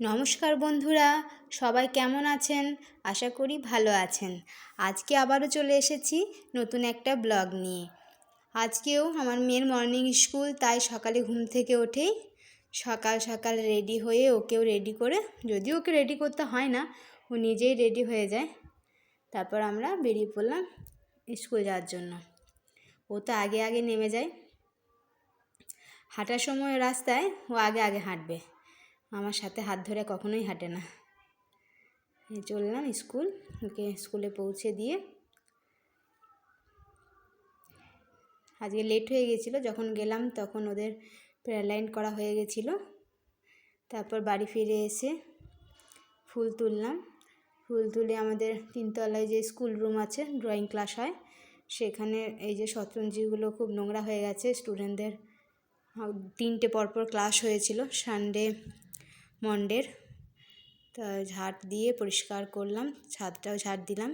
নমস্কার বন্ধুরা, সবাই কেমন আছেন? আশা করি ভালো আছেন। আজকে আবারও চলে এসেছি নতুন একটা ব্লগ নিয়ে। আজকেও আমার মেয়ের মর্নিং স্কুল, তাই সকালে ঘুম থেকে উঠেই সকাল সকাল রেডি হয়ে ওকেও রেডি করে, যদিও ওকে রেডি করতে হয় না, ও নিজেই রেডি হয়ে যায়। তারপর আমরা বেরিয়ে পড়লাম স্কুল যাওয়ার জন্য। ও তো আগে আগে নেমে যায়। হাঁটার সময় রাস্তায় ও আগে আগে হাঁটবে, আমার সাথে হাত ধরে কখনোই হাঁটে না। চললাম স্কুল, ওকে স্কুলে পৌঁছে দিয়ে আজকে লেট হয়ে গেছিলো। যখন গেলাম তখন ওদের প্রেয়ার লাইন করা হয়ে গেছিলো। তারপর বাড়ি ফিরে এসে ফুল তুললাম। ফুল তুলে আমাদের 3তলায় যে স্কুল রুম আছে, ড্রয়িং ক্লাস হয়, সেখানে এই যে শতরঞ্জিগুলো খুব নোংরা হয়ে গেছে। স্টুডেন্টদের 3টে পরপর ক্লাস হয়েছিল, সানডে মন্ডের। তা ঝাড় দিয়ে পরিষ্কার করলাম, ছাদটাও ঝাড় দিলাম।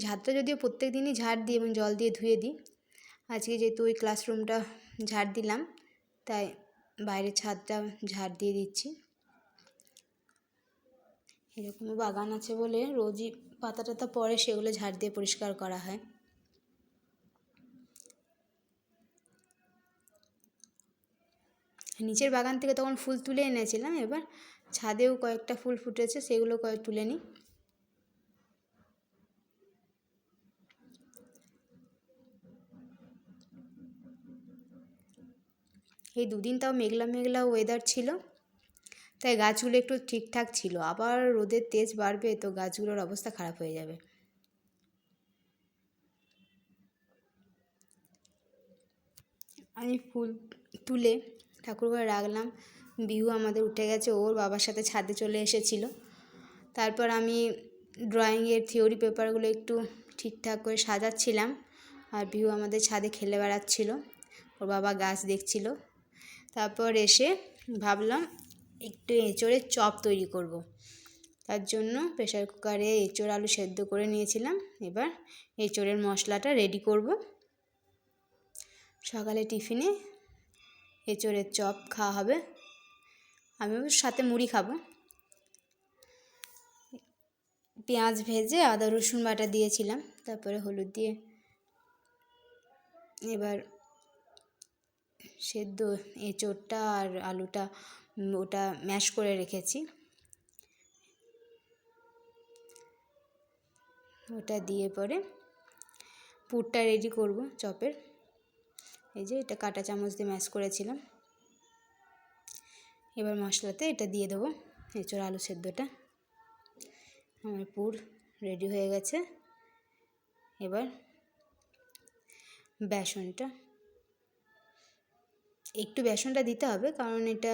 ছাদটা যদিও প্রত্যেক দিনই ঝাড় দিই এবং জল দিয়ে ধুয়ে দিই। আজকে যেহেতু ওই ক্লাসরুমটা ঝাড় দিলাম, তাই বাইরের ছাদটা ঝাড় দিয়ে দিচ্ছি। এরকম বাগান আছে বলে রোজই পাতা টাতা পড়ে, সেগুলো ঝাড় দিয়ে পরিষ্কার করা হয়। নিচের বাগান থেকে তখন ফুল তুলে এনেছিলাম, এবার ছাদেও কয়েকটা ফুল ফুটেছে, সেগুলো তুলে নিই। এই দুদিন তাও মেঘলা মেঘলা ওয়েদার ছিল, তাই গাছগুলো একটু ঠিকঠাক ছিল। আবার রোদের তেজ বাড়বে তো গাছগুলোর অবস্থা খারাপ হয়ে যাবে। আমি ফুল তুলে ঠাকুরঘরে রাখলাম। বিহু আমাদের উঠে গেছে, ওর বাবার সাথে ছাদে চলে এসেছিল। তারপর আমি ড্রয়িংয়ের থিওরি পেপারগুলো একটু ঠিকঠাক করে সাজাচ্ছিলাম, আর বিহু আমাদের ছাদে খেলে বেড়াচ্ছিল, ওর বাবা গাছ দেখছিল। তারপর এসে ভাবলাম একটু এঁচোড়ের চপ তৈরি করব। তার জন্য প্রেসার কুকারে এঁচোড় আলু সেদ্ধ করে নিয়েছিলাম। এবার এঁচোড়ের মশলাটা রেডি করব। সকালে টিফিনে এঁচোড়ের চপ খাওয়া হবে। আমি সাথে মুড়ি খাবো। পেঁয়াজ ভেজে আদা রসুন বাটা দিয়েছিলাম, তারপরে হলুদ দিয়ে এবার সেদ্ধ এঁচোড়টা আর আলুটা ওটা ম্যাশ করে রেখেছি, ওটা দিয়ে পরে পুরটা রেডি করব চপের। এই যে এটা কাঁটা চামচ দিয়ে ম্যাশ করেছিলাম। এবার মশলাতে এটা দিয়ে দেবো, এঁচোড় আলু সেদ্ধটা। আমার পুর রেডি হয়ে গেছে। এবার একটু বেসনটা দিতে হবে, কারণ এটা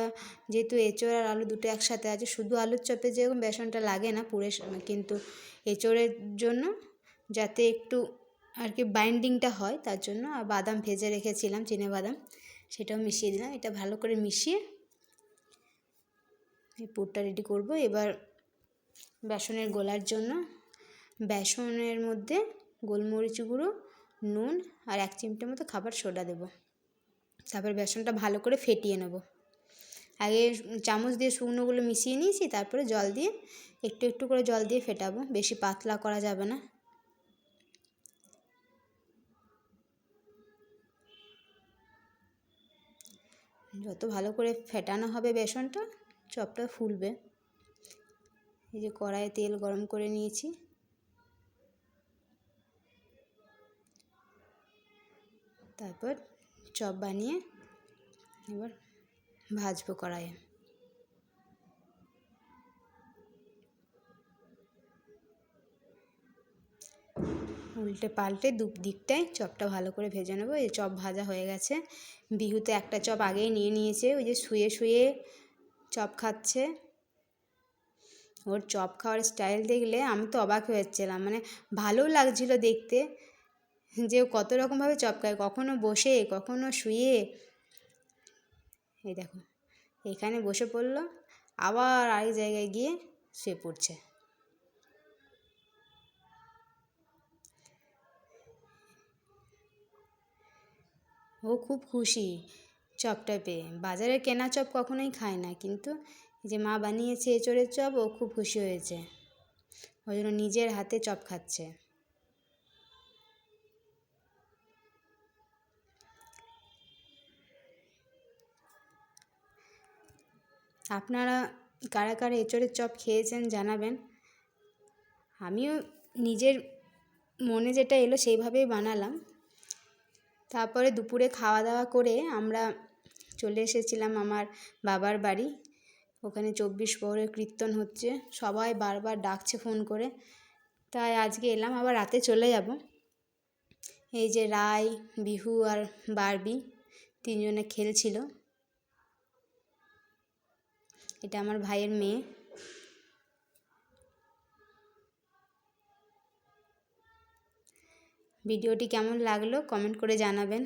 যেহেতু এঁচোড় আর আলু দুটো একসাথে আছে। শুধু আলুর চপে যেরকম বেসনটা লাগে না পুরে, কিন্তু এঁচোড়ের জন্য যাতে একটু আর কি বাইন্ডিংটা হয়, তার জন্য। আর বাদাম ভেজে রেখেছিলাম, চিনেবাদাম, সেটাও মিশিয়ে দিলাম। এটা ভালো করে মিশিয়ে এই পুরটা রেডি করব। এবার বেসনের গোলার জন্য বেসনের মধ্যে গোলমরিচ গুঁড়ো, নুন আর 1 চিমটে মতো খাবার সোডা দেব। তারপর বেসনটা ভালো করে ফেটিয়ে নেব। আগে চামচ দিয়ে শুকনোগুলো মিশিয়ে নিয়েছি, তারপরে জল দিয়ে একটু একটু করে জল দিয়ে ফেটাবো, বেশি পাতলা করা যাবে না। যত ভালো করে ফেটানো হবে বেসনটা, চপটা ফুলবে। এই যে কড়াইয়ে তেল গরম করে নিয়েছি, তারপর চপ বানিয়ে এবার ভাজবো কড়াইয়ে। উল্টে পাল্টে দিকটায় চপটা ভালো করে ভেজে নেবো। এই চপ ভাজা হয়ে গেছে। বিহুতে একটা চপ আগেই নিয়ে নিয়েছে, ওই যে শুয়ে শুয়ে চপ খাচ্ছে। ওর চপ খাওয়ার স্টাইল দেখলে আমি তো অবাক হয়ে যাচ্ছিলাম, মানে ভালোও লাগছিল দেখতে যে ও কত রকমভাবে চপ খায়, কখনো বসে কখনো শুয়ে। এই দেখো, এখানে বসে পড়লো, আবার আরেক জায়গায় গিয়ে শুয়ে পড়ছে। ও খুব খুশি চপটা পেয়ে। বাজারের কেনা চপ কখনোই খায় না, কিন্তু এই যে মা বানিয়েছে এঁচোড়ের চপ, ও খুব খুশি হয়েছে। ওই জন্য নিজের হাতে চপ খাচ্ছে। আপনারা কারা কারা এঁচোড়ের চপ খেয়েছেন জানাবেন। আমিও নিজের মনে যেটা এলো সেইভাবেই বানালাম। তারপরে দুপুরে খাওয়া দাওয়া করে আমরা চলে এসেছিলাম আমার বাবার বাড়ি। ওখানে 24 প্রহরের কীর্তন হচ্ছে, সবাই বারবার ডাকছে ফোন করে, তাই আজকে এলাম, আবার রাতে চলে যাব। এই যে রায়, বিহু আর বারবি তিনজনে খেলছিল। এটা আমার ভাইয়ের মেয়ে। ভিডিওটি কেমন লাগলো কমেন্ট করে জানাবেন।